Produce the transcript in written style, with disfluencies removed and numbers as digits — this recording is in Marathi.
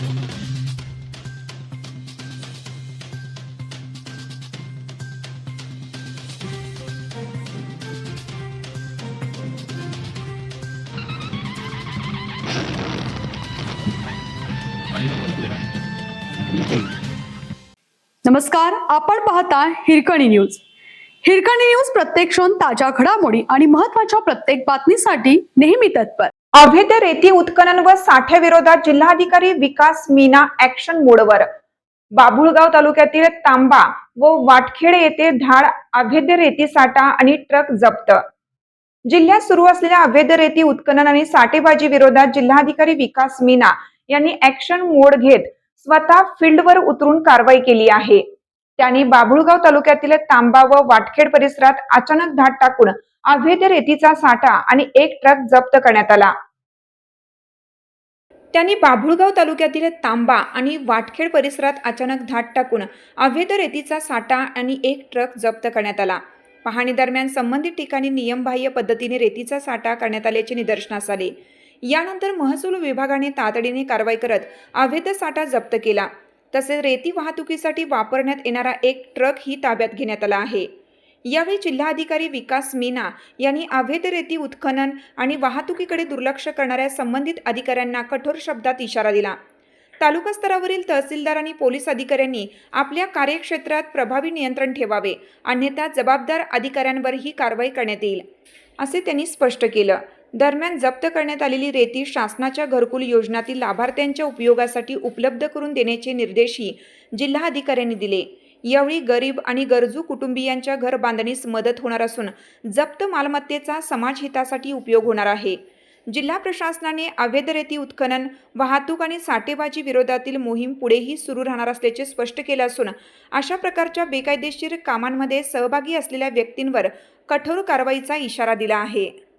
नमस्कार, आपण पाहता हिरकणी न्यूज. हिरकणी न्यूज प्रत्येक क्षण ताज्या घडामोडी आणि महत्त्वाच्या प्रत्येक बातमीसाठी नेहमी तत्पर. अवैध रेती उत्खनन व साठ्याविरोधात जिल्हाधिकारी विकास मीना ऍक्शन मोडवर. बाभुळगाव तालुक्यातील तांबा व वाटखेड येथे धाड अवैध रेती साठा आणि ट्रक जप्त. जिल्ह्यात सुरू असलेल्या अवैध रेती उत्खनन आणि साठेबाजी विरोधात जिल्हाधिकारी विकास मीना यांनी ऍक्शन मोड घेत स्वतः फील्डवर उतरून कारवाई केली आहे. त्यांनी बाभुळगाव तालुक्यातील तांबा व वाटखेड परिसरात अचानक धाड टाकून अवैध रेतीचा साठा आणि एक ट्रक जप्त करण्यात आला. त्यांनी बाभुळगाव तालुक्यातील तांबा आणि वाटखेड परिसरात अचानक धाड टाकून अवैध रेतीचा साठा आणि एक ट्रक जप्त करण्यात आला. पाहणी दरम्यान संबंधित ठिकाणी नियमबाह्य पद्धतीने रेतीचा साठा करण्यात आल्याचे निदर्शनास आले. यानंतर महसूल विभागाने तातडीने कारवाई करत अवैध साठा जप्त केला. तसेच रेती वाहतुकीसाठी वापरण्यात येणारा एक ट्रक ही ताब्यात घेण्यात आला आहे. यावेळी जिल्हाधिकारी विकास मीना यांनी अवैध रेती उत्खनन आणि वाहतुकीकडे दुर्लक्ष करणाऱ्या संबंधित अधिकाऱ्यांना कठोर शब्दात इशारा दिला. तालुका स्तरावरील तहसीलदार आणि पोलीस अधिकाऱ्यांनी आपल्या कार्यक्षेत्रात प्रभावी नियंत्रण ठेवावे, अन्यथा जबाबदार अधिकाऱ्यांवर ही कारवाई करण्यात येईल, असे त्यांनी स्पष्ट केलं. दरम्यान जप्त करण्यात आलेली रेती शासनाच्या घरकुल योजनातील लाभार्थ्यांच्या उपयोगासाठी उपलब्ध करून देण्याचे निर्देशही जिल्हाधिकाऱ्यांनी दिले. यावेळी गरीब आणि गरजू कुटुंबियांच्या घर बांधणीस मदत होणार असून जप्त मालमत्तेचा समाजहितासाठी उपयोग होणार आहे. जिल्हा प्रशासनाने अवैध रेती उत्खनन, वाहतूक आणि साठेबाजी विरोधातील मोहीम पुढेही सुरू राहणार असल्याचे स्पष्ट केले असून अशा प्रकारच्या बेकायदेशीर कामांमध्ये सहभागी असलेल्या व्यक्तींवर कठोर कारवाईचा इशारा दिला आहे.